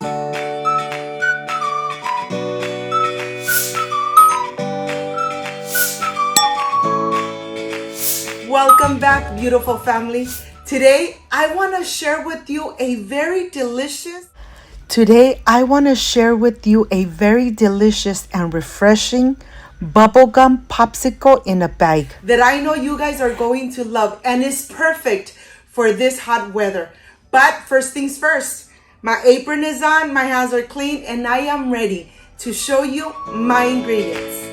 Welcome back, beautiful family. Today I want to share with you a very delicious and refreshing bubblegum popsicle in a bag that I know you guys are going to love, and is perfect for this hot weather. But first things first, my apron is on, my hands are clean, and I am ready to show you my ingredients.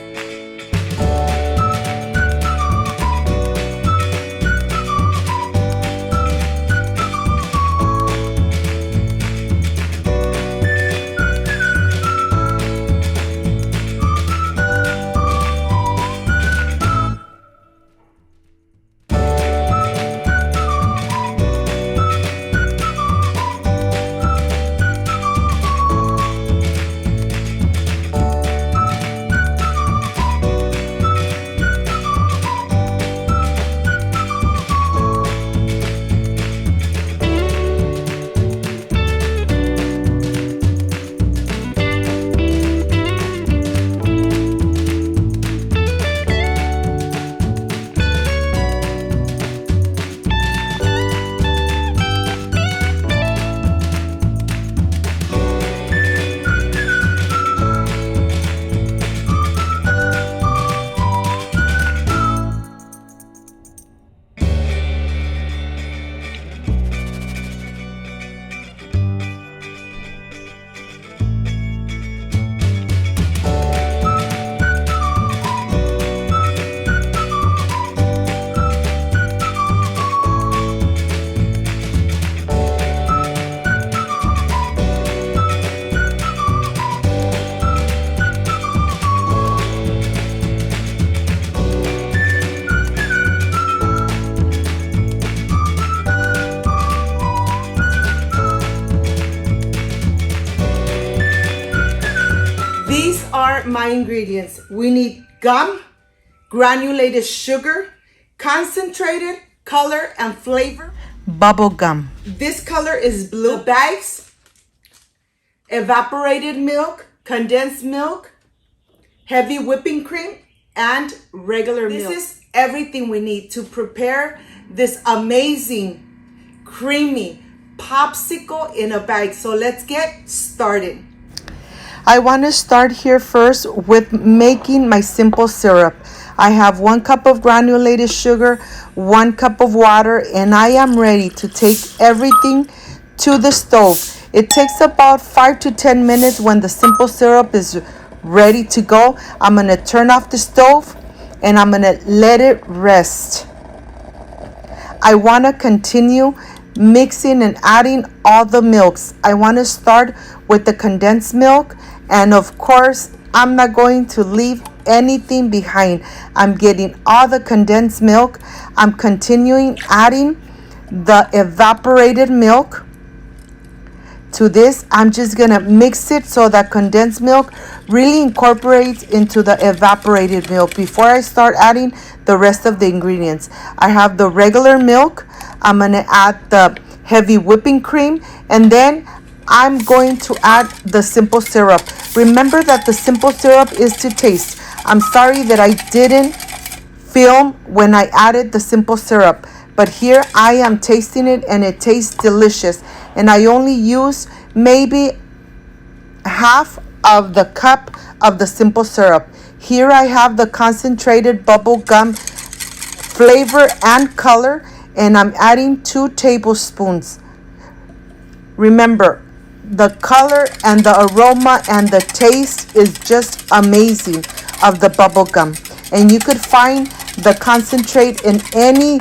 These are my ingredients. We need gum, granulated sugar, concentrated color and flavor, bubble gum. This color is blue. The bags, evaporated milk, condensed milk, heavy whipping cream, and regular milk. This is everything we need to prepare this amazing, creamy popsicle in a bag. So let's get started. I want to start here first with making my simple syrup. I have 1 cup of granulated sugar, 1 cup of water, and I am ready to take everything to the stove. It takes about 5 to 10 minutes. When the simple syrup is ready to go, I'm going to turn off the stove and I'm going to let it rest. I want to continue mixing and adding all the milks. I want to start with the condensed milk, and of course I'm not going to leave anything behind. I'm getting all the condensed milk. I'm continuing adding the evaporated milk to this. I'm just gonna mix it so that condensed milk really incorporates into the evaporated milk before I start adding the rest of the ingredients. I have the regular milk. I'm gonna add the heavy whipping cream, and then I'm going to add the simple syrup. Remember that the simple syrup is to taste. I'm sorry that I didn't film when I added the simple syrup, but here I am tasting it and it tastes delicious. And I only use maybe half of the cup of the simple syrup. Here I have the concentrated bubble gum flavor and color, and I'm adding 2 tablespoons. Remember, the color and the aroma and the taste is just amazing of the bubble gum. And you could find the concentrate in any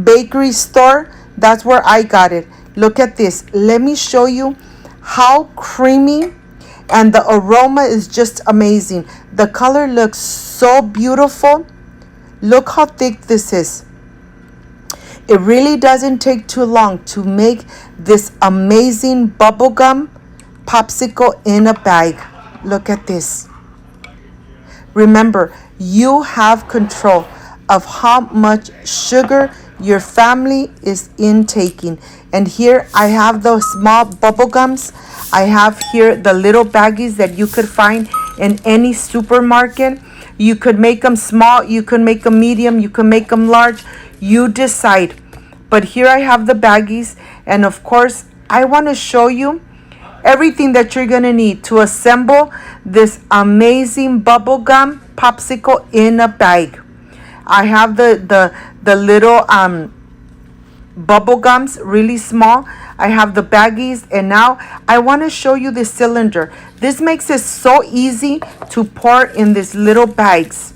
bakery store. That's where I got it. Look at this. Let me show you how creamy, and the aroma is just amazing. The color looks so beautiful. Look how thick this is. It really doesn't take too long to make this amazing bubblegum popsicle in a bag. Look at this. Remember, you have control of how much sugar your family is intaking. And here I have those small bubble gums. I have here the little baggies that you could find in any supermarket. You could make them small, you could make them medium, you could make them large. You decide. But here I have the baggies, and of course I want to show you everything that you're going to need to assemble this amazing bubble gum popsicle in a bag. I have the little bubble gums, really small. I have the baggies, and now I want to show you the cylinder. This makes it so easy to pour in these little bags.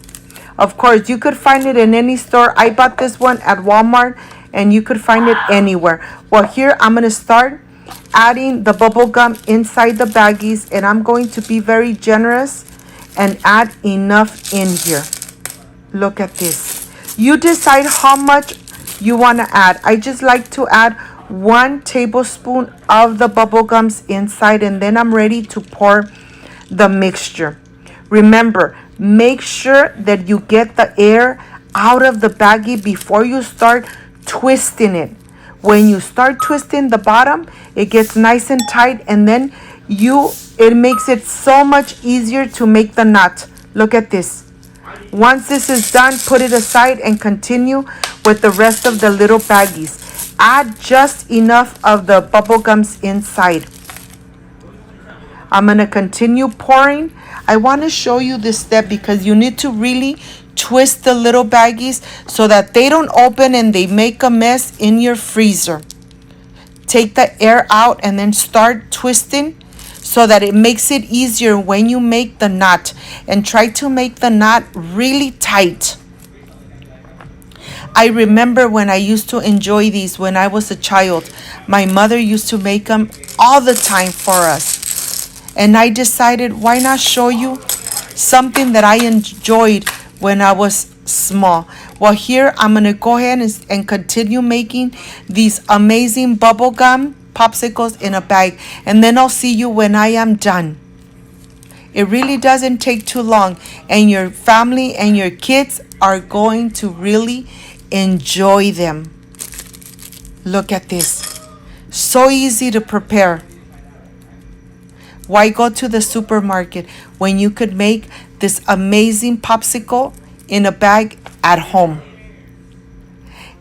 Of course, you could find it in any store. I bought this one at Walmart, and you could find it anywhere. Well, here I'm going to start adding the bubble gum inside the baggies, and I'm going to be very generous and add enough in here. Look at this. You decide how much you want to add. I just like to add 1 tablespoon of the bubble gums inside, and then I'm ready to pour the mixture. Remember, make sure that you get the air out of the baggie before you start twisting it. When you start twisting the bottom, it gets nice and tight, and then it makes it so much easier to make the knot. Look at this. Once this is done, put it aside and continue with the rest of the little baggies. Add just enough of the bubble gums inside. I'm going to continue pouring. I want to show you this step because you need to really twist the little baggies so that they don't open and they make a mess in your freezer. Take the air out and then start twisting so that it makes it easier when you make the knot, and try to make the knot really tight. I remember when I used to enjoy these when I was a child. My mother used to make them all the time for us. And I decided, why not show you something that I enjoyed when I was small. Well, here I'm going to go ahead and continue making these amazing bubble gum popsicles in a bag. And then I'll see you when I am done. It really doesn't take too long. And your family and your kids are going to really enjoy them. Look at this. So easy to prepare. Why go to the supermarket when you could make this amazing popsicle in a bag at home?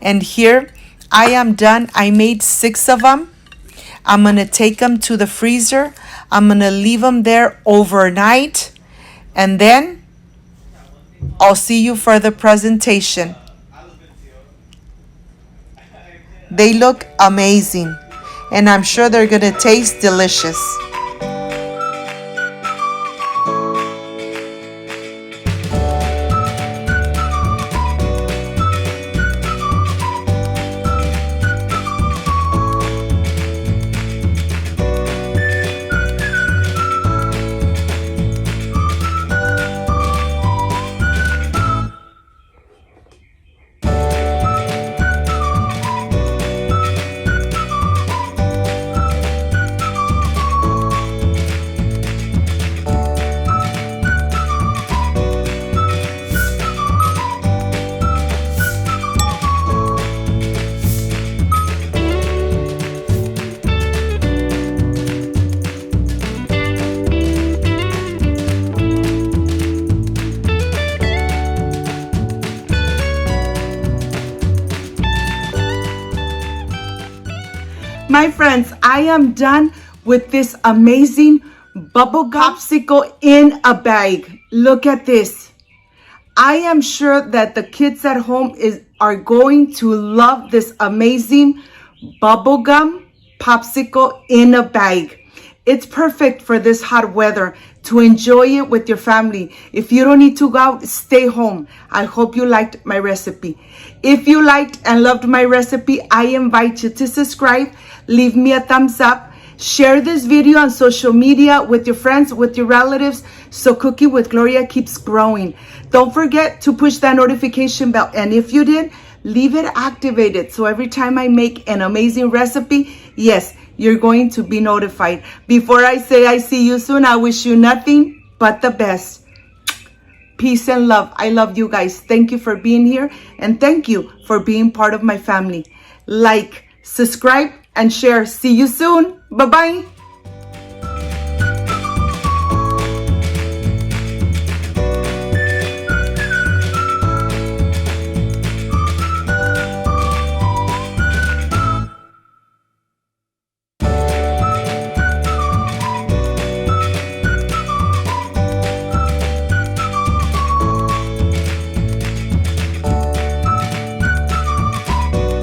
And here I am done. I made 6 of them. I'm going to take them to the freezer. I'm going to leave them there overnight. And then I'll see you for the presentation. They look amazing. And I'm sure they're going to taste delicious. My friends, I am done with this amazing bubblegum popsicle in a bag. Look at this. I am sure that the kids at home are going to love this amazing bubblegum popsicle in a bag. It's perfect for this hot weather to enjoy it with your family. If you don't need to go out, stay home. I hope you liked my recipe. If you liked and loved my recipe, I invite you to subscribe, leave me a thumbs up, share this video on social media with your friends, with your relatives, so Cooking with Gloria keeps growing. Don't forget to push that notification bell. And if you did, leave it activated. So every time I make an amazing recipe, yes, you're going to be notified. Before I say I see you soon, I wish you nothing but the best. Peace and love. I love you guys. Thank you for being here, and thank you for being part of my family. Like, subscribe, and share. See you soon. Bye-bye.